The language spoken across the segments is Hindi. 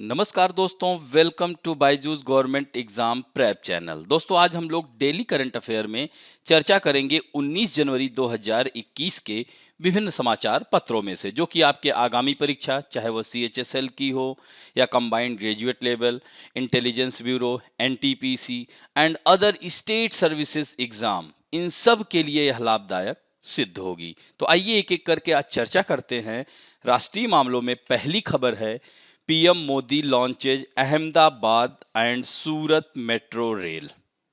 नमस्कार दोस्तों, welcome to Byju's government exam prep channel. दोस्तों, आज हम लोग डेली करंट अफेयर में चर्चा करेंगे 19 जनवरी 2021 के विभिन्न समाचार पत्रों में से, जो कि आपके आगामी परीक्षा, चाहे वो CHSL की हो या combined graduate level, intelligence bureau, NTPC and other state services exam, इन सब के लिए यह लाभदायक सिद्ध होगी। तो आइए एक एक करके आज चर्चा करते हैं। राष्ट्रीय मामलों में पहली खबर है, PM Modi launches Ahmedabad and Surat metro rail.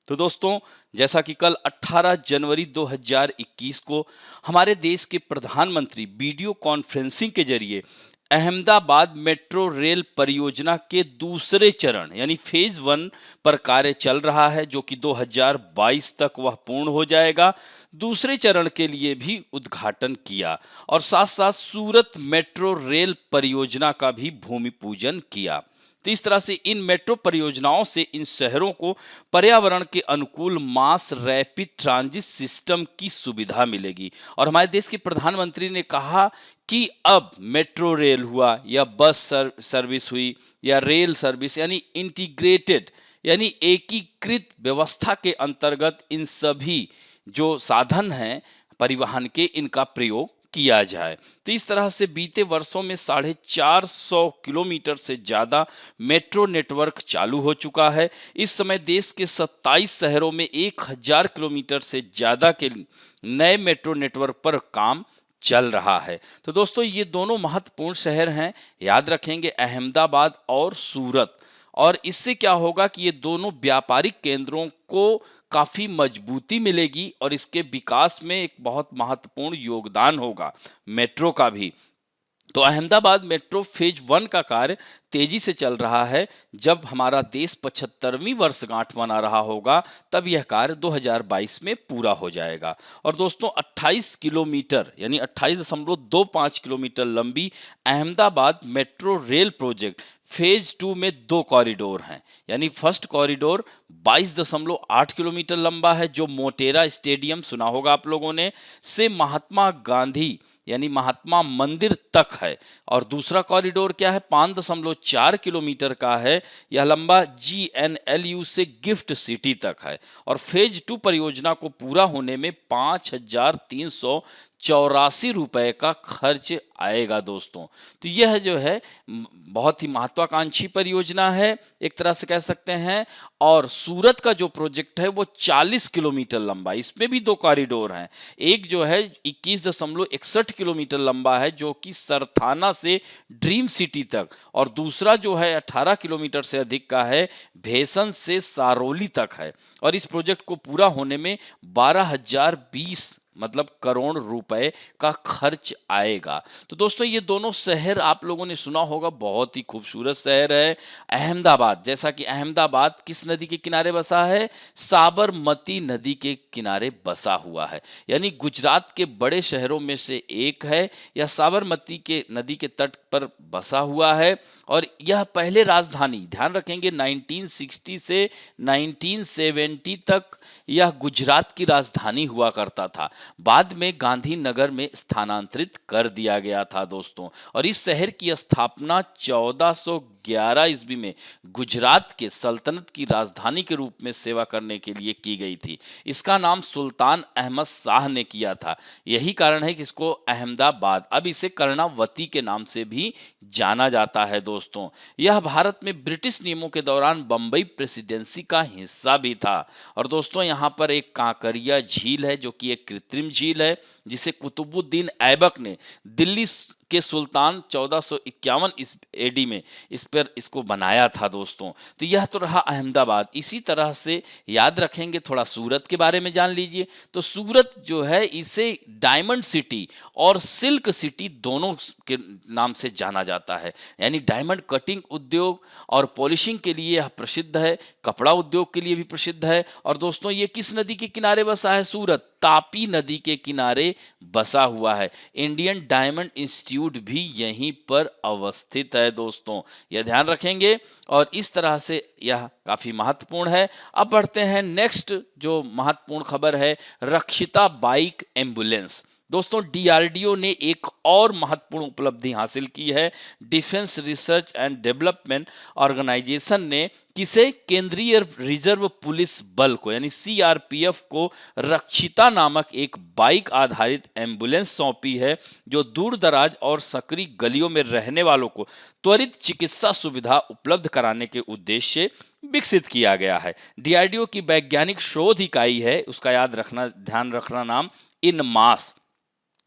तो दोस्तों, जैसा कि कल 18 जनवरी 2021 को हमारे देश के प्रधानमंत्री वीडियो कॉन्फ्रेंसिंग के जरिए अहमदाबाद मेट्रो रेल परियोजना के दूसरे चरण यानी फेज 1 पर कार्य चल रहा है, जो कि 2022 तक वह पूर्ण हो जाएगा। दूसरे चरण के लिए भी उद्घाटन किया और साथ साथ सूरत मेट्रो रेल परियोजना का भी भूमि पूजन किया। तो इस तरह से इन मेट्रो परियोजनाओं से इन शहरों को पर्यावरण के अनुकूल मास रैपिड ट्रांजिट सिस्टम की सुविधा मिलेगी। और हमारे देश के प्रधानमंत्री ने कहा कि अब मेट्रो रेल हुआ या बस सर्विस हुई या रेल सर्विस, यानी इंटीग्रेटेड यानी एकीकृत व्यवस्था के अंतर्गत इन सभी जो साधन हैं परिवहन के, इनका प्रयोग किया जाए। तो इस तरह से बीते वर्षों में 450 किलोमीटर से ज्यादा मेट्रो नेटवर्क चालू हो चुका है। इस समय देश के 27 शहरों में 1000 किलोमीटर से ज्यादा के नए मेट्रो नेटवर्क पर काम चल रहा है। तो दोस्तों, ये दोनों महत्वपूर्ण शहर हैं, याद रखेंगे, अहमदाबाद और सूरत। और इससे क्या होगा कि ये दोनों व्यापारिक केंद्रों को काफी मजबूती मिलेगी और इसके विकास में एक बहुत महत्वपूर्ण योगदान होगा मेट्रो का भी। तो अहमदाबाद मेट्रो फेज 1 का कार्य तेजी से चल रहा है। जब हमारा देश 75वीं वर्षगांठ मना रहा होगा, तब यह कार्य 2022 में पूरा हो जाएगा। और दोस्तों, 28 किलोमीटर यानी 28.25 किलोमीटर लंबी Ahmedabad metro rail project phase 2 में 2 कॉरिडोर हैं। यानी फर्स्ट कॉरिडोर 22.8 किलोमीटर लंबा है, जो मोटेरा स्टेडियम, सुना होगा आप लोगों ने, से महात्मा गांधी यानी महात्मा मंदिर तक है। और दूसरा कॉरिडोर क्या है, 5.4 किलोमीटर का है। यह लंबा GNLU से गिफ्ट सिटी तक है। और फेज 2 परियोजना को पूरा होने में 5384 रुपए का खर्च आएगा दोस्तों। तो यह जो है बहुत ही महत्वाकांक्षी परियोजना है, एक तरह से कह सकते हैं। और सूरत का जो प्रोजेक्ट है वो 40 किलोमीटर लंबा, इसमें भी 2 कॉरिडोर हैं। एक जो है 21.61 किलोमीटर लंबा है, जो कि सरथाना से ड्रीम सिटी तक, और दूसरा जो है 18 किलोमीटर से अधिक का है, भेसन से सारोली तक है। और इस प्रोजेक्ट को पूरा होने में 12,020 मतलब करोड़ रुपए का खर्च आएगा। तो दोस्तों, ये दोनों शहर आप लोगों ने सुना होगा, बहुत ही खूबसूरत शहर है अहमदाबाद। जैसा कि अहमदाबाद किस नदी के किनारे बसा है, साबरमती नदी के किनारे बसा हुआ है। यानी गुजरात के बड़े शहरों में से एक है। यह साबरमती के नदी के तट पर बसा हुआ है। और यह पहले राजधानी, ध्यान रखेंगे, 1960 से 1970 तक यह गुजरात की राजधानी हुआ करता था। बाद में गांधीनगर में स्थानांतरित कर दिया गया था दोस्तों। और इस शहर की स्थापना 1411 ईस्वी में गुजरात के सल्तनत की राजधानी के रूप में सेवा करने के लिए की गई थी। इसका नाम सुल्तान अहमद शाह ने किया था। यही कारण है कि इसको अहमदाबाद, अब इसे कर्णावती के नाम से भी जाना जाता है दोस्तों। यह भारत में ब्रिटिश नियमों के दौरान बंबई प्रेसिडेंसी का हिस्सा भी था। और दोस्तों, यहाँ पर एक कांकरिया झील है, जो कि एक कृत्रिम झील है, जिसे कुतुबुद्दीन ऐबक ने दिल्ली के सुल्तान 1451 इस AD में इसको बनाया था दोस्तों। तो यह तो रहा अहमदाबाद। इसी तरह से याद रखेंगे, थोड़ा सूरत के बारे में जान लीजिए। तो सूरत जो है, इसे डायमंड सिटी और सिल्क सिटी दोनों के नाम से जाना जाता है। यानी डायमंड कटिंग उद्योग और पॉलिशिंग के लिए यह प्रसिद्ध है, कपड़ा उद्योग के लिए भी प्रसिद्ध है। और दोस्तों, ये किस नदी के किनारे बसा है सूरत? तापी नदी के किनारे बसा हुआ है। इंडियन डायमंड इंस्टीट्यूट भी यहीं पर अवस्थित है दोस्तों, यह ध्यान रखेंगे। और इस तरह से यह काफी महत्वपूर्ण है। अब बढ़ते हैं नेक्स्ट जो महत्वपूर्ण खबर है, रक्षिता बाइक एम्बुलेंस। दोस्तों डीआरडीओ ने एक और महत्वपूर्ण उपलब्धि हासिल की है। Defence research and development organisation ने किसे केंद्रीय रिजर्व पुलिस बल को यानी सीआरपीएफ को रक्षिता नामक एक बाइक आधारित एम्बुलेंस सौंपी है, जो दूर दराज और संकरी गलियों में रहने वालों को त्वरित चिकित्सा सुविधा उपलब्ध कराने के उद्देश्य से विकसित किया गया है। डीआरडीओ की वैज्ञानिक शोध इकाई है, उसका ध्यान रखना नाम इनमास,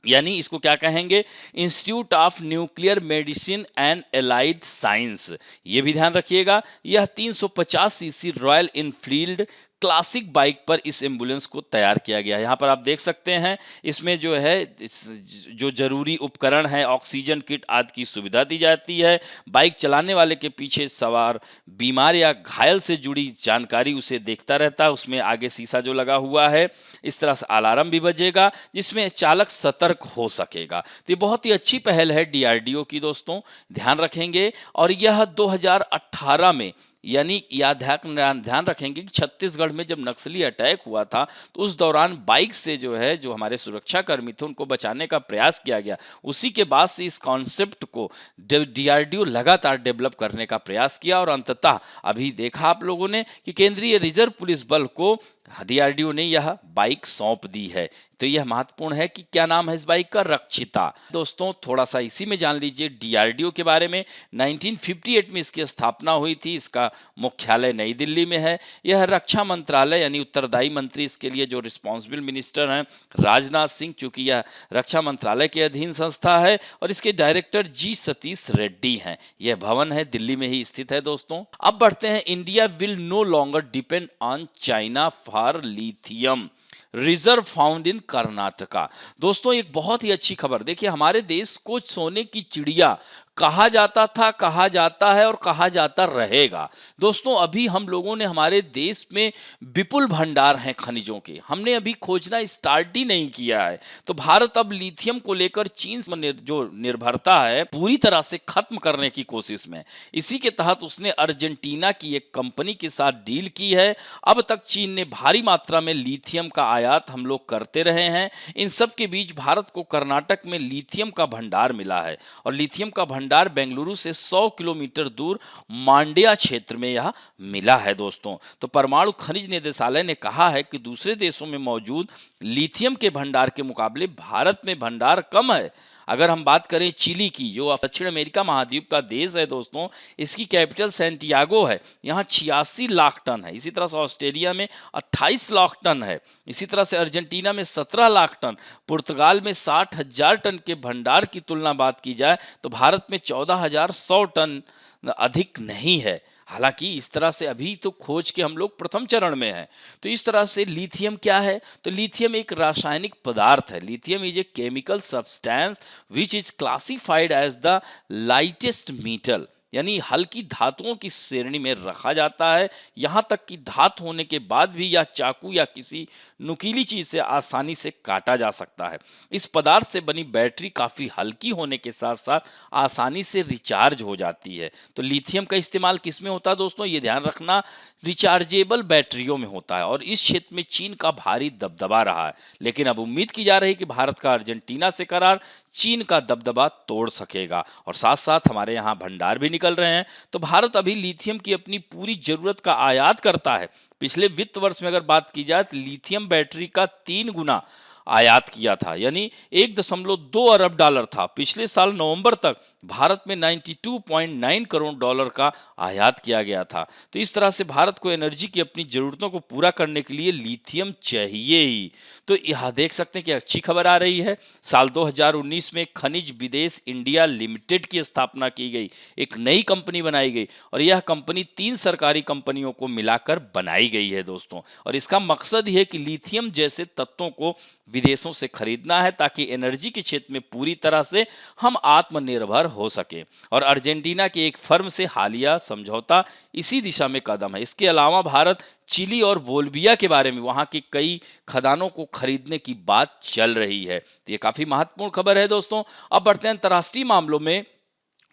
यानी इसको क्या कहेंगे, institute of nuclear medicine and allied science. ये भी ध्यान रखिएगा। यह 350 CC royal Enfield classic bike पर इस एम्बुलेंस को तैयार किया गया है। यहाँ पर आप देख सकते हैं इसमें जो है जो जरूरी उपकरण है, ऑक्सीजन किट आदि की सुविधा दी जाती है। बाइक चलाने वाले के पीछे सवार बीमार या घायल से जुड़ी जानकारी उसे देखता रहता है। उसमें आगे शीशा जो लगा हुआ है, इस तरह से अलार्म भी बजेगा जिसमें चालक सतर्क हो सकेगा। तो ये बहुत ही अच्छी पहल है डीआरडीओ की दोस्तों, ध्यान रखेंगे। और यह 2018 में, यानी ध्यान रखेंगे कि छत्तीसगढ़ में जब नक्सली अटैक हुआ था तो उस दौरान बाइक से जो हमारे सुरक्षा कर्मी थे उनको बचाने का प्रयास किया गया। उसी के बाद से इस कॉन्सेप्ट को डीआरडीओ लगातार डेवलप करने का प्रयास किया और अंततः अभी देखा आप लोगों ने कि केंद्रीय रिजर्व पुलिस बल को डीआरडीओ ने यह बाइक सौंप दी है। तो यह महत्वपूर्ण है कि क्या नाम है इस बाइक का, रक्षिता। दोस्तों थोड़ा सा इसी में जान लीजिए डीआरडीओ के बारे में। 1958 में इसकी स्थापना हुई थी। इसका मुख्यालय नई दिल्ली में है। यह रक्षा मंत्रालय यानी उत्तरदायी मंत्री इसके लिए जो रिस्पॉन्सिबल मिनिस्टर हैं राजनाथ सिंह, चूंकि यह रक्षा मंत्रालय के अधीन संस्था है, और इसके डायरेक्टर जी सतीश रेड्डी हैं। यह भवन है दिल्ली में ही स्थित है दोस्तों। अब बढ़ते हैं, India will no longer depend on China for lithium reserve found in Karnataka. दोस्तों एक बहुत ही अच्छी खबर, देखिए हमारे देश को सोने की चिड़िया कहा जाता था, कहा जाता है और कहा जाता रहेगा। दोस्तों अभी हम लोगों ने, हमारे देश में विपुल भंडार हैं खनिजों के, हमने अभी खोजना स्टार्ट ही नहीं किया है। तो भारत अब लिथियम को लेकर चीन पर जो निर्भरता है पूरी तरह से खत्म करने की कोशिश में। इसी के तहत उसने अर्जेंटीना की एक कंपनी के साथ डील की है। अब तक चीन ने भारी मात्रा में लिथियम का आयात हम लोग करते रहे हैं। इन सब के बीच भारत को कर्नाटक में लिथियम का भंडार मिला है, और लिथियम का भंडार बेंगलुरु से 100 किलोमीटर दूर मांड्या क्षेत्र में यह मिला है दोस्तों। तो परमाणु खनिज निदेशालय ने कहा है कि दूसरे देशों में मौजूद लिथियम के भंडार के मुकाबले भारत में भंडार कम है। अगर हम बात करें चिली की, जो दक्षिण अमेरिका महाद्वीप का देश है दोस्तों, इसकी कैपिटल सैंटियागो है, यहाँ 86 लाख टन है। इसी तरह से ऑस्ट्रेलिया में 28 लाख टन है। इसी तरह से अर्जेंटीना में 17 लाख टन, पुर्तगाल में 60,000 टन के भंडार की तुलना बात की जाए तो भारत में 14,100 टन अधिक नहीं है। हालांकि इस तरह से अभी तो खोज के हम लोग प्रथम चरण में हैं। तो इस तरह से लिथियम क्या है, तो लिथियम एक रासायनिक पदार्थ है। Lithium is a chemical substance which is classified as the lightest metal, यानी हल्की धातुओं की श्रेणी में रखा जाता है। यहाँ तक कि धातु होने के बाद भी यह चाकू या किसी नुकीली चीज से आसानी से काटा जा सकता है। इस पदार्थ से बनी बैटरी काफी हल्की होने के साथ साथ आसानी से रिचार्ज हो जाती है। तो लिथियम का इस्तेमाल किस में होता है दोस्तों, ये ध्यान रखना, रिचार्जेबल बैटरियों में होता है। और इस क्षेत्र में चीन का भारी दबदबा रहा है, लेकिन अब उम्मीद की जा रही है कि भारत का अर्जेंटीना से करार चीन का दबदबा तोड़ सकेगा। और साथ साथ हमारे यहाँ भंडार भी निकल रहे हैं। तो भारत अभी लिथियम की अपनी पूरी जरूरत का आयात करता है। पिछले वित्त वर्ष में अगर बात की जाए तो लिथियम बैटरी का 3 गुना आयात किया था, यानी 1.2 अरब डॉलर था। पिछले साल नवंबर तक भारत में 92.9 करोड़ डॉलर का आयात किया गया था। तो इस तरह से भारत को एनर्जी की अपनी जरूरतों को पूरा करने के लिए लिथियम चाहिए ही। तो यह देख सकते हैं कि अच्छी खबर आ रही है। साल 2019 में खनिज विदेश इंडिया लिमिटेड की स्थापना की गई, एक नई कंपनी बनाई गई, और यह कंपनी 3 सरकारी कंपनियों को मिलाकर बनाई गई है दोस्तों। और इसका मकसद यह है कि लिथियम जैसे तत्वों को विदेशों से खरीदना है, ताकि एनर्जी के क्षेत्र में पूरी तरह से हम आत्मनिर्भर हो सके। और अर्जेंटीना के एक फर्म से हालिया समझौता इसी दिशा में कदम है। इसके अलावा भारत चिली और बोल्विया के बारे में, वहां की कई खदानों को खरीदने की बात चल रही है। तो ये काफी महत्वपूर्ण खबर है दोस्तों। अब बढ़ते हैं अंतर्राष्ट्रीय मामलों में।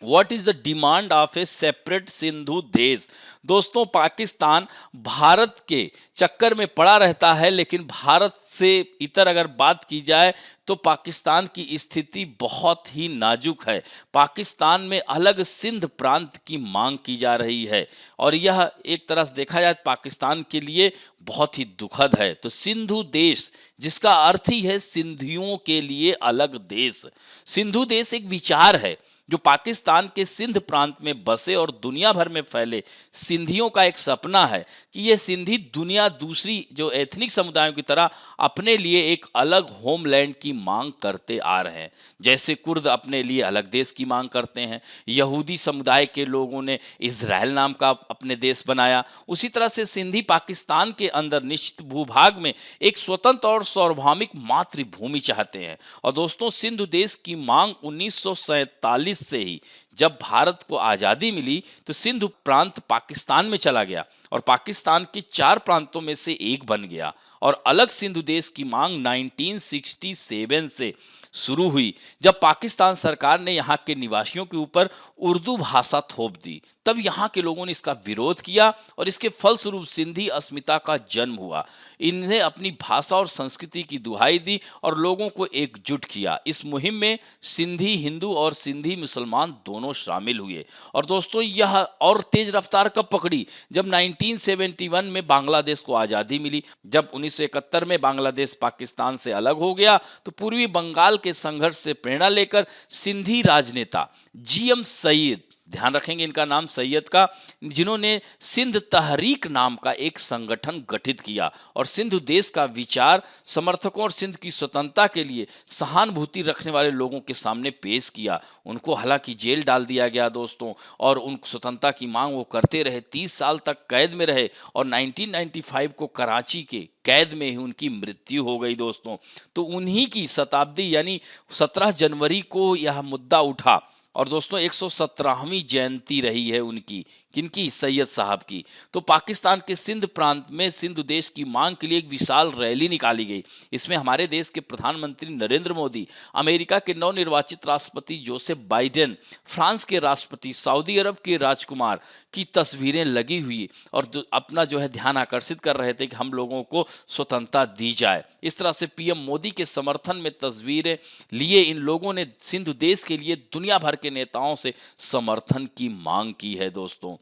What is the demand of A separate Sindhu देश। दोस्तों, पाकिस्तान भारत के चक्कर में पड़ा रहता है, लेकिन भारत से इतर अगर बात की जाए तो पाकिस्तान की स्थिति बहुत ही नाजुक है। पाकिस्तान में अलग सिंध प्रांत की मांग की जा रही है और यह एक तरह से देखा जाए पाकिस्तान के लिए बहुत ही दुखद है। तो सिंधु देश, जिसका अर्थ ही है सिंधियों के लिए अलग देश। सिंधु देश एक विचार है जो पाकिस्तान के सिंध प्रांत में बसे और दुनिया भर में फैले सिंधियों का एक सपना है कि ये सिंधी दुनिया दूसरी जो एथनिक समुदायों की तरह अपने लिए एक अलग होमलैंड की मांग करते आ रहे हैं। जैसे कुर्द अपने लिए अलग देश की मांग करते हैं, यहूदी समुदाय के लोगों ने इजराइल नाम का अपने देश बनाया, उसी तरह से सिंधी पाकिस्तान के अंदर निश्चित भूभाग में एक स्वतंत्र और सार्वभौमिक मातृभूमि चाहते हैं। और दोस्तों, सिंधु देश की मांग 1947 से ही, जब भारत को आज़ादी मिली तो सिंधु प्रांत पाकिस्तान में चला गया और पाकिस्तान के 4 प्रांतों में से एक बन गया। और अलग सिंधु देश की मांग 1967 से शुरू हुई, जब पाकिस्तान सरकार ने यहाँ के निवासियों के ऊपर उर्दू भाषा थोप दी। तब यहाँ के लोगों ने इसका विरोध किया और इसके फलस्वरूप सिंधी अस्मिता का जन्म हुआ। इन्हें अपनी भाषा और संस्कृति की दुहाई दी और लोगों को एकजुट किया। इस मुहिम में सिंधी हिंदू और सिंधी मुसलमान दोनों शामिल हुए। और दोस्तों, यह और तेज रफ्तार कब पकड़ी, जब 1971 में बांग्लादेश को आज़ादी मिली। जब 1971 में बांग्लादेश पाकिस्तान से अलग हो गया तो पूर्वी बंगाल के संघर्ष से प्रेरणा लेकर सिंधी राजनेता जीएम सईद, ध्यान रखेंगे इनका नाम सैयद का, जिन्होंने सिंध तहरीक नाम का एक संगठन गठित किया और सिंधु देश का विचार समर्थकों और सिंध की स्वतंत्रता के लिए सहानुभूति रखने वाले लोगों के सामने पेश किया। उनको हालांकि जेल डाल दिया गया दोस्तों, और उन स्वतंत्रता की मांग वो करते रहे, 30 साल तक कैद में रहे और 1995 को कराची के कैद में ही उनकी मृत्यु हो गई दोस्तों। तो उन्हीं की शताब्दी यानी 17 जनवरी को यह मुद्दा उठा और दोस्तों 117वीं जयंती रही है उनकी, किनकी, सैयद साहब की। तो पाकिस्तान के सिंध प्रांत में सिंधु देश की मांग के लिए एक विशाल रैली निकाली गई। इसमें हमारे देश के प्रधानमंत्री नरेंद्र मोदी, अमेरिका के नवनिर्वाचित राष्ट्रपति जोसेफ बाइडेन, फ्रांस के राष्ट्रपति, सऊदी अरब के राजकुमार की तस्वीरें लगी हुई और अपना जो है ध्यान आकर्षित कर रहे थे कि हम लोगों को स्वतंत्रता दी जाए। इस तरह से पीएम मोदी के समर्थन में तस्वीरें लिए इन लोगों ने सिंधु देश के लिए दुनिया भर के नेताओं से समर्थन की मांग की है दोस्तों।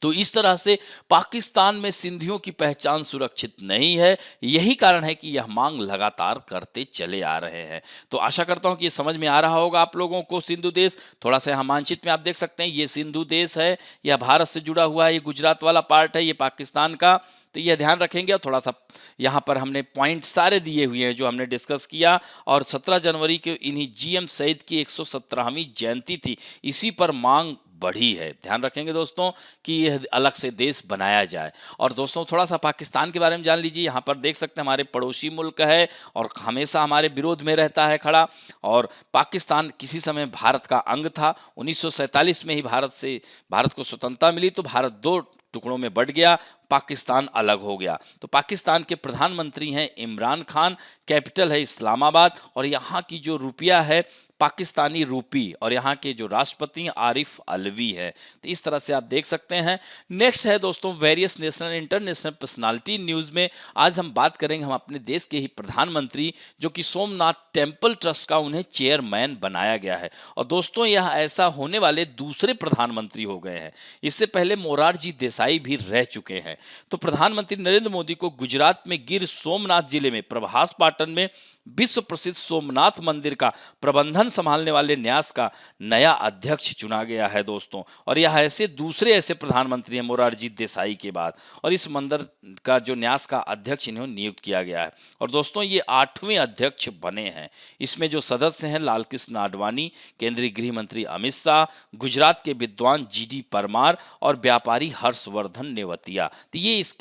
तो इस तरह से पाकिस्तान में सिंधियों की पहचान सुरक्षित नहीं है। यही कारण है कि यह मांग लगातार करते चले आ रहे हैं। तो आशा करता हूं कि ये समझ में आ रहा होगा आप लोगों को। सिंधु देश थोड़ा सा यहाँ मानचित्र में आप देख सकते हैं, ये सिंधु देश है, यह भारत से जुड़ा हुआ है, ये गुजरात वाला पार्ट है, ये पाकिस्तान का। तो यह ध्यान रखेंगे। और थोड़ा सा यहाँ पर हमने पॉइंट सारे दिए हुए हैं जो हमने डिस्कस किया। और 17 जनवरी के इन्हीं जीएम सईद की 117वीं जयंती थी, इसी पर मांग बढ़ी है। ध्यान रखेंगे दोस्तों कि यह अलग से देश बनाया जाए। और दोस्तों, थोड़ा सा पाकिस्तान के बारे में जान लीजिए। यहाँ पर देख सकते हैं हमारे पड़ोसी मुल्क है और हमेशा हमारे विरोध में रहता है खड़ा। और पाकिस्तान किसी समय भारत का अंग था। 1947 में ही भारत को स्वतंत्रता मिली तो भारत 2 टुकड़ों में बंट गया, पाकिस्तान अलग हो गया। तो पाकिस्तान के प्रधानमंत्री हैं इमरान खान, कैपिटल है इस्लामाबाद और यहाँ की जो रुपया है पाकिस्तानी रूपी और यहाँ के जो राष्ट्रपति आरिफ अलवी है। तो इस तरह से आप देख सकते हैं। नेक्स्ट है दोस्तों various national international personality news में आज हम बात करेंगे हम अपने देश के ही प्रधानमंत्री जो कि सोमनाथ टेम्पल ट्रस्ट का उन्हें चेयरमैन बनाया गया है। और दोस्तों, यह ऐसा होने वाले दूसरे प्रधानमंत्री हो गए हैं। इससे पहले मोरारजी देसाई भी रह चुके हैं। तो प्रधानमंत्री नरेंद्र मोदी को गुजरात में गिर सोमनाथ जिले में प्रभास पाटन में विश्व प्रसिद्ध सोमनाथ मंदिर का प्रबंधन संभालने वाले न्यास का नया अध्यक्ष चुना गया है दोस्तों। और यह दूसरे ऐसे प्रधानमंत्री हैं मोरारजी देसाई के बाद। और इस मंदिर का जो न्यास का अध्यक्ष इन्हें नियुक्त किया गया है। और दोस्तों, ये 8वें अध्यक्ष बने हैं। इसमें जो सदस्य हैं लालकृष्ण आडवाणी, केंद्रीय गृह मंत्री अमित शाह, गुजरात के विद्वान जीडी परमार और व्यापारी हर्षवर्धन नेवतिया। तो ये इस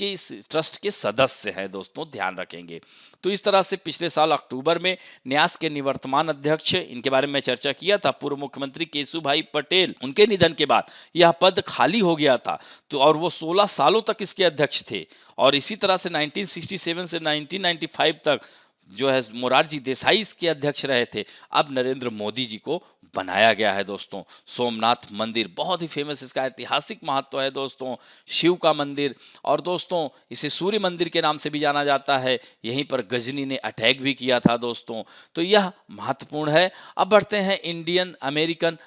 ट्रस्ट के सदस्य हैं दोस्तों, ध्यान रखेंगे। तो इस तरह से पिछले साल अक्टूबर में न्यास के निवर्तमान अध्यक्ष, इनके बारे में मैं चर्चा किया था, पूर्व मुख्यमंत्री केशुभाई पटेल, उनके निधन के बाद यह पद खाली हो गया था। तो और वो 16 सालों तक इसके अध्यक्ष थे। और इसी तरह से 1967 से 1995 तक जो है मोरारजी देसाई इसके अध्यक्ष रहे थे। अब नरेंद्र मोदी जी को बनाया गया है दोस्तों। सोमनाथ मंदिर बहुत ही फेमस, इसका ऐतिहासिक महत्व है दोस्तों। शिव का मंदिर, और दोस्तों इसे सूर्य मंदिर के नाम से भी जाना जाता है। यहीं पर गजनी ने अटैक भी किया था दोस्तों, तो यह महत्वपूर्ण है। अब बढ़ते हैं इंडियन अमेरिकन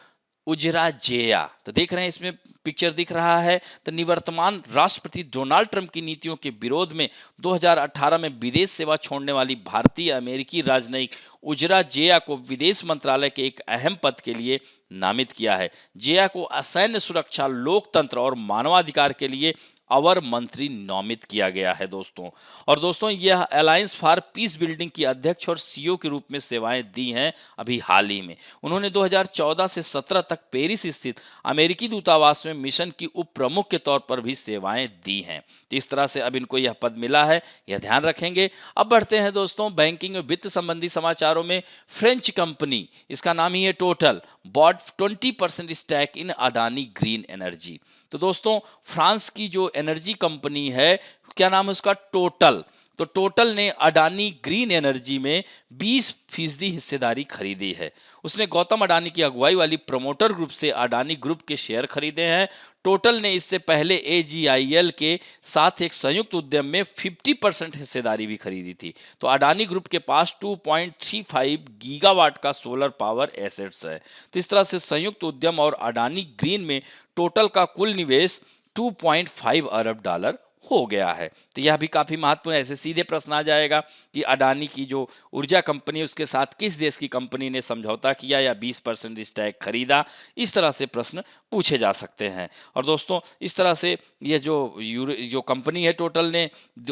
उजरा जेया। तो देख रहे हैं इसमें पिक्चर दिख रहा है। तो निवर्तमान राष्ट्रपति डोनाल्ड ट्रंप की नीतियों के विरोध में 2018 में विदेश सेवा छोड़ने वाली भारतीय अमेरिकी राजनयिक उजरा जेया को विदेश मंत्रालय के एक अहम पद के लिए नामित किया है। जेया को असैन्य सुरक्षा, लोकतंत्र और मानवाधिकार के लिए अवर मंत्री नामित किया गया है दोस्तों। और दोस्तों यह अलायंस फॉर पीस बिल्डिंग की अध्यक्ष और सीईओ के रूप में सेवाएं दी हैं अभी हाल ही में। उन्होंने 2014 से 17 तक पेरिस स्थित अमेरिकी दूतावास में मिशन की उप प्रमुख के तौर पर भी सेवाएं दी हैं। तो इस तरह से अब इनको यह पद मिला है, यह ध्यान रखेंगे। अब बढ़ते हैं दोस्तों बैंकिंग और वित्त संबंधी समाचारों में। फ्रेंच कंपनी, इसका नाम ही है total, bought 20% stake in Adani green energy. तो दोस्तों फ्रांस की जो एनर्जी कंपनी है, क्या नाम है उसका, टोटल। तो टोटल ने अडानी ग्रीन एनर्जी में 20% हिस्सेदारी खरीदी है। उसने गौतम अडानी की अगुवाई वाली प्रमोटर ग्रुप से अडानी ग्रुप के शेयर खरीदे हैं। टोटल ने इससे पहले एजीआईएल के साथ एक संयुक्त उद्यम में 50% हिस्सेदारी भी खरीदी थी। तो अडानी ग्रुप के पास 2.35 गीगावाट का सोलर पावर एसेट्स है। तो इस तरह से संयुक्त उद्यम और अडानी ग्रीन में टोटल का कुल निवेश 2.5 अरब डॉलर हो गया है। तो यह भी काफी महत्वपूर्ण है। ऐसे सीधे प्रश्न आ जाएगा कि अडानी की जो ऊर्जा कंपनी है उसके साथ किस देश की कंपनी ने समझौता किया या 20% स्टैक खरीदा, इस तरह से प्रश्न पूछे जा सकते हैं। और दोस्तों इस तरह से ये जो कंपनी है टोटल ने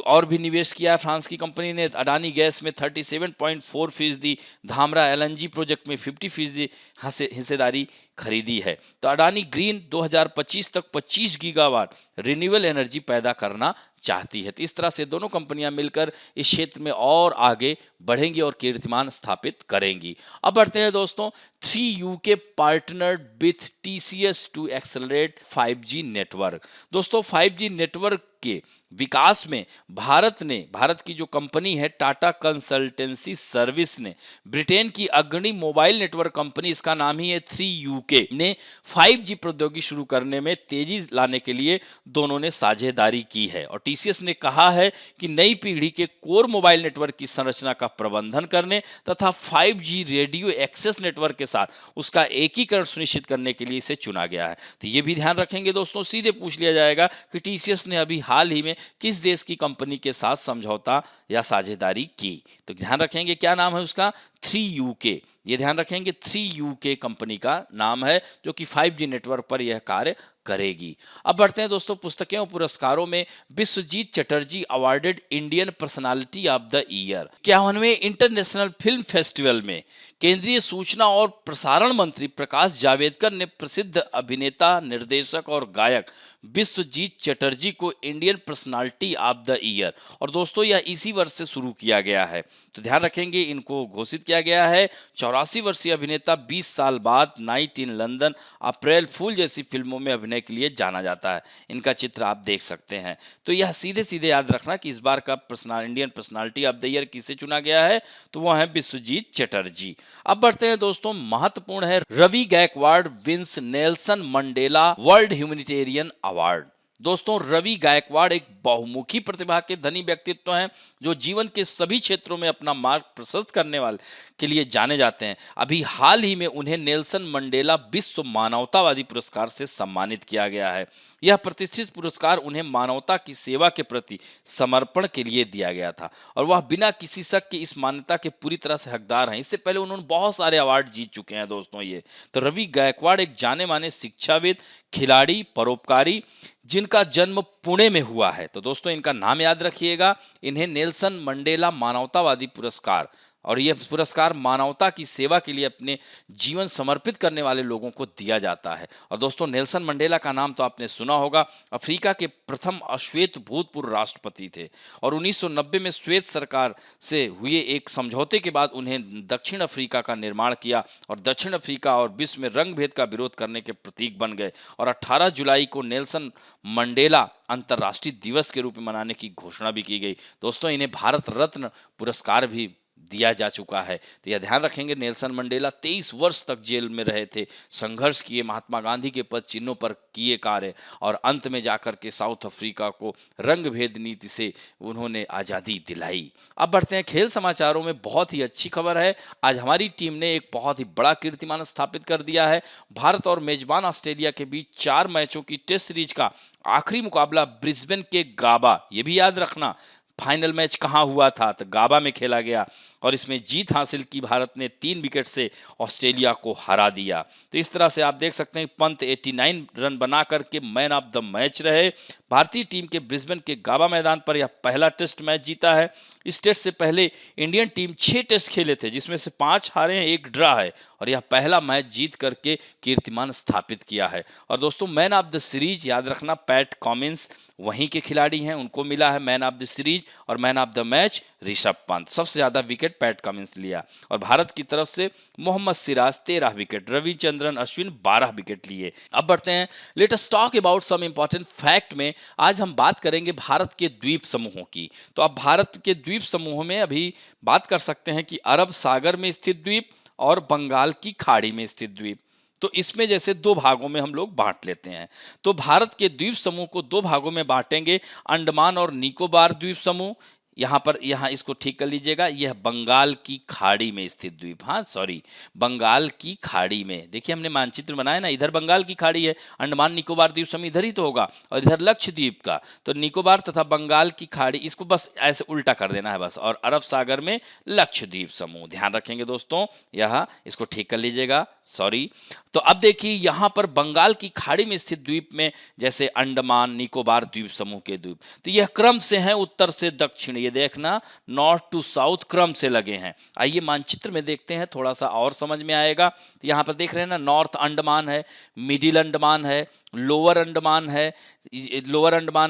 और भी निवेश किया है। फ्रांस की कंपनी ने अडानी गैस में 37.4%, धामरा एलएनजी प्रोजेक्ट में 50% हिस्सेदारी खरीदी है। तो अडानी ग्रीन 2025 तक 25 गीगावाट रिन्यूएबल एनर्जी पैदा करना चाहती है। तो इस तरह से दोनों कंपनियां मिलकर इस क्षेत्र में और आगे बढ़ेंगी और कीर्तिमान स्थापित करेंगी। अब बढ़ते हैं दोस्तों, 3UK partnered with TCS to accelerate 5G network. दोस्तों 5G नेटवर्क के विकास में भारत की जो कंपनी है टाटा कंसल्टेंसी सर्विस ने ब्रिटेन की अग्रणी मोबाइल नेटवर्क कंपनी, इसका नाम ही है 3UK, ने 5G प्रौद्योगिकी शुरू करने में तेजी लाने के लिए दोनों ने साझेदारी की है। और TCS ने कहा है कि नई पीढ़ी के कोर मोबाइल नेटवर्क की संरचना का प्रबंधन करने तथा 5G रेडियो एक्सेस नेटवर्क के साथ उसका एकीकरण सुनिश्चित करने के लिए इसे चुना गया है। तो ये भी ध्यान रखेंगे दोस्तों, सीधे पूछ लिया जाएगा कि TCS ने अभी हाल ही में किस देश की कंपनी के साथ समझौता या साझेदारी की। तो ध्यान रखेंगे क्या नाम है उसका, 3UK। ये ध्यान रखेंगे 3UK कंपनी का नाम है जो कि 5G नेटवर्क पर यह कार्य करेगी। अब बढ़ते हैं दोस्तों पुस्तकें और पुरस्कारों में। Vishwajit Chatterjee awarded Indian personality of the year. 51वें इंटरनेशनल फिल्म फेस्टिवल में केंद्रीय सूचना और प्रसारण मंत्री प्रकाश जावड़ेकर ने प्रसिद्ध अभिनेता, निर्देशक और गायक विश्वजीत चटर्जी को Indian personality of the year, और दोस्तों यह इसी वर्ष से शुरू किया गया है। तो ध्यान रखेंगे इनको घोषित किया गया है। 84 वर्षीय अभिनेता 20 साल बाद नाइट इन लंदन, अप्रैल फूल जैसी फिल्मों में अभिनय के लिए जाना जाता है। इनका चित्र आप देख सकते हैं। तो यह सीधे सीधे याद रखना कि इस बार का Indian personality of the year किसे चुना गया है, तो वह है विश्वजीत चटर्जी। अब बढ़ते हैं दोस्तों, महत्वपूर्ण है, Ravi Gaikwad wins Nelson Mandela world humanitarian award. दोस्तों रवि गायकवाड़ एक बहुमुखी प्रतिभा के धनी व्यक्तित्व हैं जो जीवन के सभी क्षेत्रों में अपना मार्ग प्रशस्त करने वाले के लिए जाने जाते हैं। अभी हाल ही में उन्हें नेल्सन मंडेला विश्व मानवतावादी पुरस्कार से सम्मानित किया गया है। यह प्रतिष्ठित पुरस्कार उन्हें मानवता की सेवा के प्रति समर्पण के लिए दिया गया था और वह बिना किसी शक के इस मान्यता के पूरी तरह से हकदार हैं। इससे पहले उन्होंने बहुत सारे अवार्ड जीत चुके हैं दोस्तों। ये तो रवि गायकवाड़ एक जाने माने शिक्षाविद, खिलाड़ी, परोपकारी जिनका जन्म पुणे में हुआ है। तो दोस्तों इनका नाम याद रखिएगा। इन्हें नेल्सन मंडेला मानवतावादी पुरस्कार, और यह पुरस्कार मानवता की सेवा के लिए अपने जीवन समर्पित करने वाले लोगों को दिया जाता है। और दोस्तों नेल्सन मंडेला का नाम तो आपने सुना होगा, अफ्रीका के प्रथम अश्वेत भूतपूर्व राष्ट्रपति थे और 1990 में श्वेत सरकार से हुए एक समझौते के बाद उन्हें दक्षिण अफ्रीका का निर्माण किया और दक्षिण अफ्रीका और विश्व में रंग भेद का विरोध करने के प्रतीक बन गए। और 18 जुलाई को नेल्सन मंडेला अंतर्राष्ट्रीय दिवस के रूप में मनाने की घोषणा भी की गई। दोस्तों इन्हें भारत रत्न पुरस्कार भी दिया जा चुका है। तो यह ध्यान रखेंगे, नेल्सन मंडेला 23 वर्ष तक जेल में रहे थे, संघर्ष किए, महात्मा गांधी के पद चिन्हों पर किए कार्य, और अंत में जाकर के साउथ अफ्रीका को रंग भेद नीति से उन्होंने आज़ादी दिलाई। अब बढ़ते हैं खेल समाचारों में। बहुत ही अच्छी खबर है, आज हमारी टीम ने एक बहुत ही बड़ा कीर्तिमान स्थापित कर दिया है। भारत और मेजबान ऑस्ट्रेलिया के बीच 4 मैचों की टेस्ट सीरीज का आखिरी मुकाबला ब्रिस्बेन के गाबा, ये भी याद रखना फाइनल मैच कहाँ हुआ था, तो गाबा में खेला गया, और इसमें जीत हासिल की भारत ने 3 विकेट से ऑस्ट्रेलिया को हरा दिया। तो इस तरह से आप देख सकते हैं पंत 89 रन बना करके मैन ऑफ द मैच रहे। भारतीय टीम के ब्रिस्बेन के गाबा मैदान पर यह पहला टेस्ट मैच जीता है। इस टेस्ट से पहले इंडियन टीम 6 टेस्ट खेले थे, जिसमें से 5 हारे हैं, 1 ड्रा है, और यह पहला मैच जीत करके कीर्तिमान स्थापित किया है। और दोस्तों मैन ऑफ द सीरीज याद रखना, पैट कमिंस वहीं के खिलाड़ी हैं, उनको मिला है मैन ऑफ द सीरीज, और man of the match Rishabh Pant, सबसे ज्यादा विकेट पैट कमिंस लिया। और भारत की तरफ से मोहम्मद सिराज 13 विकेट, रविचंद्रन अश्विन 12 विकेट लिए। अब बढ़ते हैं, let us talk about some important fact में। आज हम बात करेंगे भारत के द्वीप समूहों की। तो अब भारत के द्वीप समूह में अभी बात कर सकते हैं कि अरब सागर में स्थित द्वीप और बंगाल की खाड़ी में स्थित द्वीप। तो इसमें जैसे 2 भागों में हम लोग बांट लेते हैं। तो भारत के द्वीप समूह को 2 भागों में बांटेंगे, अंडमान और निकोबार द्वीप समूह, यहाँ इसको ठीक कर लीजिएगा, यह बंगाल की खाड़ी में स्थित द्वीप, हाँ सॉरी, बंगाल की खाड़ी में। देखिए हमने मानचित्र बनाया ना, इधर बंगाल की खाड़ी है, अंडमान निकोबार द्वीप समूह इधर ही तो होगा, और इधर लक्षद्वीप का, तो निकोबार तथा बंगाल की खाड़ी, इसको बस ऐसे उल्टा कर देना है बस, और अरब सागर में लक्षद्वीप समूह। ध्यान रखेंगे दोस्तों, यह इसको ठीक कर लीजिएगा, सॉरी। तो अब देखिए यहाँ पर बंगाल की खाड़ी में स्थित द्वीप में जैसे अंडमान निकोबार द्वीप समूह के द्वीप, तो यह क्रम से हैं उत्तर से दक्षिण, ये देखना नॉर्थ टू साउथ क्रम से लगे हैं। आइए मानचित्र में देखते हैं, थोड़ा सा और समझ में आएगा। तो यहाँ पर देख रहे हैं ना, नॉर्थ अंडमान है, मिडिल अंडमान है, लोअर अंडमान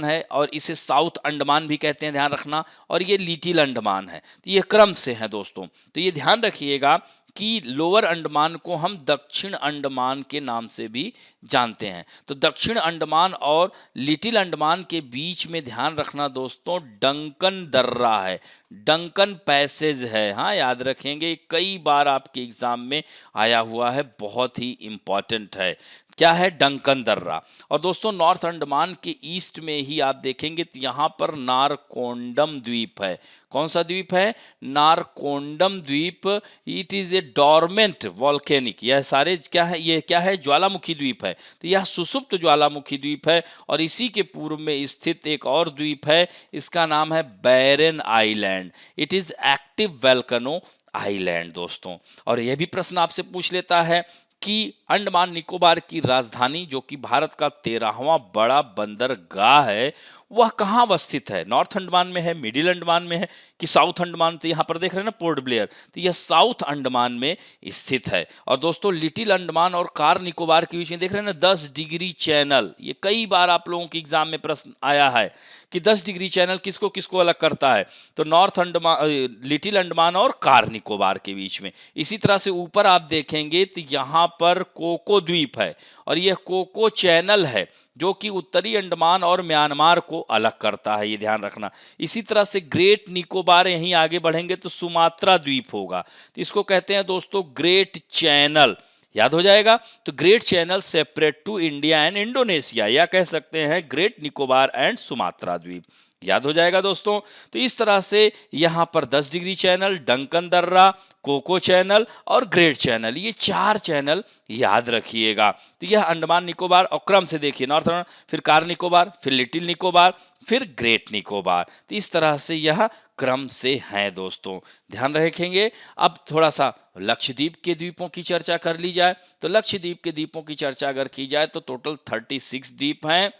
है, और इसे साउथ अंडमान भी कहते हैं, ध्यान रखना, और ये लिटिल अंडमान है। तो ये क्रम से है दोस्तों। तो ये ध्यान रखिएगा कि लोअर अंडमान को हम दक्षिण अंडमान के नाम से भी जानते हैं। तो दक्षिण अंडमान और लिटिल अंडमान के बीच में ध्यान रखना दोस्तों, डंकन दर्रा है, डंकन पैसेज है, हाँ याद रखेंगे, कई बार आपके एग्जाम में आया हुआ है, बहुत ही इंपॉर्टेंट है। क्या है? डंकन दर्रा। और दोस्तों नॉर्थ अंडमान के ईस्ट में ही आप देखेंगे तो यहाँ पर नारकोंडम द्वीप है। कौन सा द्वीप है? नारकोंडम द्वीप। It is a dormant volcanic, यह सारे क्या है, ये क्या है? ज्वालामुखी द्वीप है। तो यह सुसुप्त ज्वालामुखी द्वीप है। और इसी के पूर्व में स्थित एक और द्वीप है, इसका नाम है Barren Island. It is active volcano island दोस्तों। और यह भी प्रश्न आपसे पूछ लेता है कि अंडमान निकोबार की राजधानी, जो कि भारत का 13वां बड़ा बंदरगाह है, वह कहाँ अवस्थित है? नॉर्थ अंडमान में है, मिडिल अंडमान में है, कि साउथ अंडमान? तो यहाँ पर देख रहे हैं ना पोर्ट ब्लेयर, तो यह साउथ अंडमान में स्थित है। और दोस्तों लिटिल अंडमान और कार निकोबार के बीच में देख रहे हैं ना 10 डिग्री चैनल। ये कई बार आप लोगों के एग्जाम में प्रश्न आया है कि 10 डिग्री चैनल किसको किसको अलग करता है? तो नॉर्थ अंडमान, लिटिल अंडमान और कार निकोबार के बीच में। इसी तरह से ऊपर आप देखेंगे तो यहाँ पर कोको द्वीप है, और यह कोको चैनल है जो कि उत्तरी अंडमान और म्यांमार को अलग करता है, ये ध्यान रखना। इसी तरह से ग्रेट निकोबार, यहीं आगे बढ़ेंगे तो सुमात्रा द्वीप होगा, तो इसको कहते हैं दोस्तों ग्रेट चैनल। याद हो जाएगा। तो great channel separate to India and Indonesia, या कह सकते हैं ग्रेट निकोबार एंड सुमात्रा द्वीप। याद हो जाएगा दोस्तों। तो इस तरह से यहां पर 10 डिग्री चैनल, डंकन दर्रा, कोको चैनल और ग्रेट चैनल, ये 4 चैनल याद रखिएगा। तो यह अंडमान निकोबार, और क्रम से देखिए नॉर्थ अंडमान, फिर कार निकोबार, फिर लिटिल निकोबार, फिर ग्रेट निकोबार। तो इस तरह से यह क्रम से हैं दोस्तों, ध्यान रखेंगे। अब थोड़ा सा लक्षद्वीप के द्वीपों की चर्चा कर ली जाए। तो लक्षद्वीप के द्वीपों की चर्चा अगर की जाए तो टोटल 36 द्वीप हैं।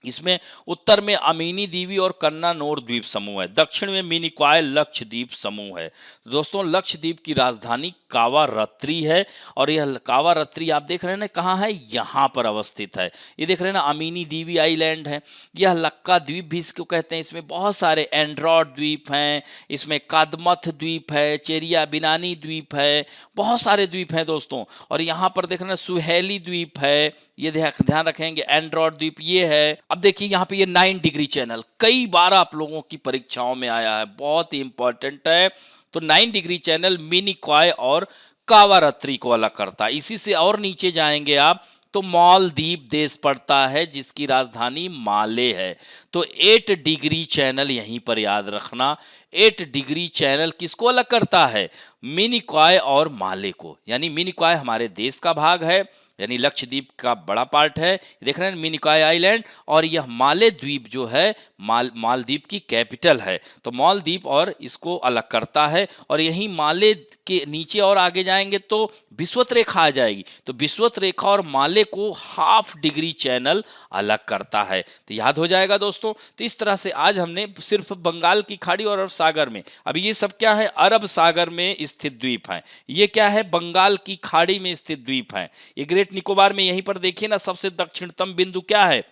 इसमें उत्तर में अमीनी दीवी और कन्नानोर द्वीप समूह है, दक्षिण में मिनिकॉय लक्षद्वीप समूह है। दोस्तों लक्षद्वीप की राजधानी कावारत्ती है, और यह कावारत्ती आप देख रहे हैं ना कहाँ है? यहाँ पर अवस्थित है। ये देख रहे हैं ना अमीनी दीवी आइलैंड है। यह लक्का द्वीप भी इसको कहते हैं। इसमें बहुत सारे एंड्रॉड द्वीप हैं, इसमें कादमथ द्वीप है, चेरिया बिनानी द्वीप है, बहुत सारे द्वीप हैं दोस्तों। और यहाँ पर देख रहे हैं सुहेली द्वीप है, ये ध्यान रखेंगे, एंड्रॉड द्वीप ये है। अब देखिए यहाँ पे ये 9 डिग्री चैनल कई बार आप लोगों की परीक्षाओं में आया है, बहुत ही इंपॉर्टेंट है। तो 9 डिग्री चैनल मिनिकॉय और कावारत्री को अलग करता है। इसी से और नीचे जाएंगे आप तो मालदीव देश पड़ता है जिसकी राजधानी माले है। तो 8 डिग्री चैनल यहीं पर याद रखना। 8 डिग्री चैनल किसको अलग करता है? मिनिकॉय और माले को। यानी मिनिकॉय हमारे देश का भाग है, यानी लक्षद्वीप का बड़ा पार्ट है, देख रहे हैं मिनिकॉय आइलैंड, और यह माले द्वीप जो है मालदीव की कैपिटल है। तो मालदीव और इसको अलग करता है। और यही माले के नीचे और आगे जाएंगे तो विषुवत रेखा आ जाएगी। तो विषुवत रेखा और माले को हाफ डिग्री चैनल अलग करता है। तो याद हो जाएगा दोस्तों। तो इस तरह से आज हमने सिर्फ बंगाल की खाड़ी और अरब सागर में, अभी ये सब क्या है? अरब सागर में स्थित द्वीप हैं। ये क्या है? बंगाल की खाड़ी में स्थित द्वीप हैं। ये ग्रेट निकोबार में यहीं पर देखिए ना, सबसे दक्षिणतम बिंदु क्या है?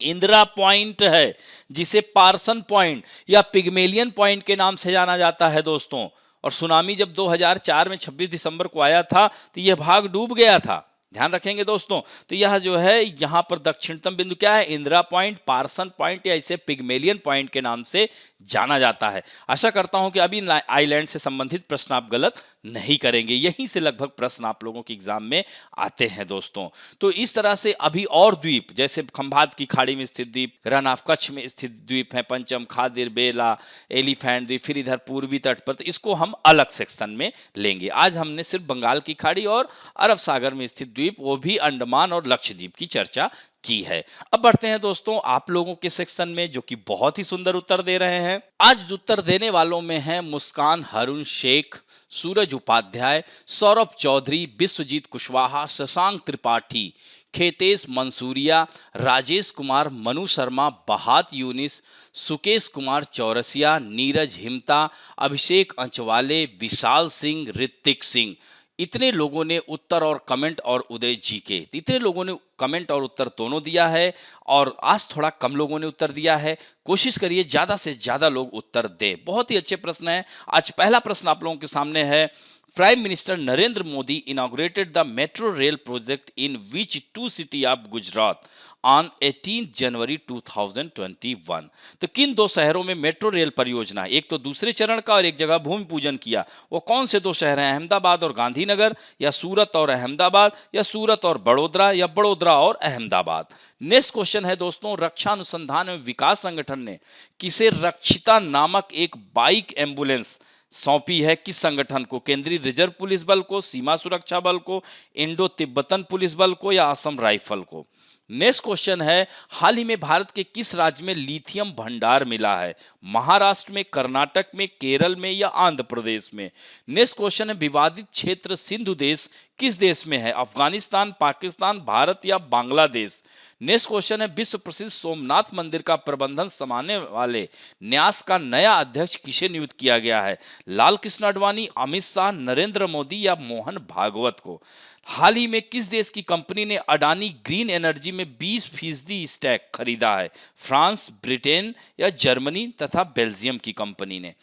इंदिरा पॉइंट है, जिसे पार्सन पॉइंट या पिग्मेलियन पॉइंट के नाम से जाना जाता है दोस्तों। और सुनामी जब 2004 में 26 दिसंबर को आया था तो यह भाग डूब गया था, ध्यान रखेंगे दोस्तों। तो यह जो है यहां पर दक्षिणतम बिंदु क्या है? इंदिरा पॉइंट, पार्सन पॉइंट या इसे पिग्मेलियन पॉइंट के नाम से जाना जाता है। आशा करता हूं कि अभी आइलैंड से संबंधित प्रश्न आप गलत नहीं करेंगे। यहीं से लगभग प्रश्न आप लोगों के एग्जाम में आते हैं दोस्तों। तो इस तरह से अभी और द्वीप, जैसे खंभात की खाड़ी में स्थित द्वीप, रन ऑफ कच्छ में स्थित द्वीप है, पंचम, खादिर, बेला, एलिफेंट द्वीप, फिर इधर पूर्वी तट पर, तो इसको हम अलग सेक्शन में लेंगे। आज हमने सिर्फ बंगाल की खाड़ी और अरब सागर में स्थित द्वीप, वो भी अंडमान और लक्षद्वीप की चर्चा की है। अब बढ़ते हैं दोस्तों आप लोगों के सेक्शन में, जो कि बहुत ही सुंदर उत्तर दे रहे हैं। आज उत्तर देने वालों में हैं मुस्कान हारून शेख, सूरज उपाध्याय, सौरभ चौधरी, विश्वजीत कुशवाहा, शशांक त्रिपाठी, खेतेश मंसूरिया, राजेश कुमार, मनु शर्मा, बहात यूनिस, सुकेश कुमार चौरसिया, नीरज हिमता, अभिषेक अंचवाले, विशाल सिंह, ऋतिक सिंह। इतने लोगों ने उत्तर और कमेंट, और उदय जी के, इतने लोगों ने कमेंट और उत्तर दोनों दिया है। और आज थोड़ा कम लोगों ने उत्तर दिया है। कोशिश करिए ज्यादा से ज्यादा लोग उत्तर दें। बहुत ही अच्छे प्रश्न है। आज पहला प्रश्न आप लोगों के सामने है, Prime Minister Narendra Modi inaugurated the metro rail project in which two city of Gujarat on 18 जनवरी 2021। तो किन दो शहरों में मेट्रो रेल परियोजना, एक तो दूसरे चरण का और एक जगह भूमि पूजन किया? वो कौन से दो शहर हैं? अहमदाबाद और गांधीनगर, या सूरत और अहमदाबाद, या सूरत और बड़ोदरा, या बड़ोदरा और अहमदाबाद? नेक्स्ट क्वेश्चन है दोस्तों, रक्षा अनुसंधान एवं विकास संगठन ने किसे रक्षिता नामक एक बाइक एम्बुलेंस सौंपी है? किस संगठन को? केंद्रीय रिजर्व पुलिस बल को, सीमा सुरक्षा बल को, इंडो तिब्बतन पुलिस बल को, या असम राइफल को? नेक्स्ट क्वेश्चन है, हाल ही में भारत के किस राज्य में लिथियम भंडार मिला है? महाराष्ट्र में, कर्नाटक में, केरल में, या आंध्र प्रदेश में? नेक्स्ट क्वेश्चन है, विवादित क्षेत्र सिंधु देश किस देश में है? अफगानिस्तान, पाकिस्तान, भारत, या बांग्लादेश? नेक्स्ट क्वेश्चन है, विश्व प्रसिद्ध सोमनाथ मंदिर का प्रबंधन संभालने वाले न्यास का नया अध्यक्ष किसे नियुक्त किया गया है? लाल कृष्ण आडवाणी, अमित शाह, नरेंद्र मोदी, या मोहन भागवत को? हाल ही में किस देश की कंपनी ने अडानी ग्रीन एनर्जी में 20% स्टैक खरीदा है? फ्रांस, ब्रिटेन, या जर्मनी तथा बेल्जियम की कंपनी ने?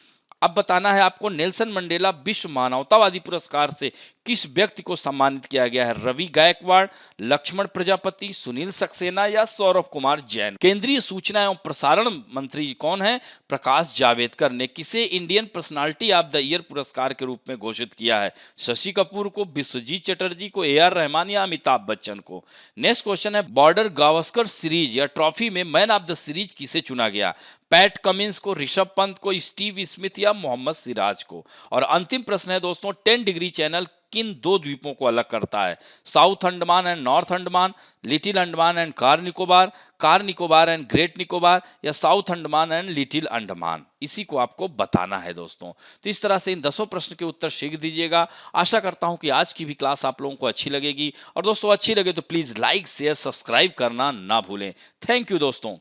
अब बताना है आपको, नेल्सन मंडेला विश्व मानवतावादी पुरस्कार से किस व्यक्ति को सम्मानित किया गया है? रवि गायकवाड़, लक्ष्मण प्रजापति, सुनील सक्सेना, या सौरभ कुमार जैन? केंद्रीय सूचना एवं प्रसारण मंत्री कौन है? प्रकाश जावड़ेकर ने किसे Indian personality of the year पुरस्कार के रूप में घोषित किया है? शशि कपूर को, विश्वजीत चटर्जी को, AR रहमान, या अमिताभ बच्चन को? नेक्स्ट क्वेश्चन है, बॉर्डर गावस्कर सीरीज या ट्रॉफी में मैन ऑफ द सीरीज किसे चुना गया? पैट कमिंस को, ऋषभ पंत को, स्टीव स्मिथ, या मोहम्मद सिराज को? और अंतिम प्रश्न है दोस्तों, 10 डिग्री चैनल किन दो द्वीपों को अलग करता है? South Andaman and North Andaman, Little Andaman and Car Nicobar and Great Nicobar, या South Andaman and Little Andaman? इसी को आपको बताना है दोस्तों। तो इस तरह से इन 10 प्रश्न के उत्तर शीघ्र दीजिएगा। आशा करता हूं कि आज की भी क्लास आप लोगों को अच्छी लगेगी। और दोस्तों अच्छी लगे तो प्लीज लाइक, शेयर, सब्सक्राइब करना ना भूलें। थैंक यू दोस्तों।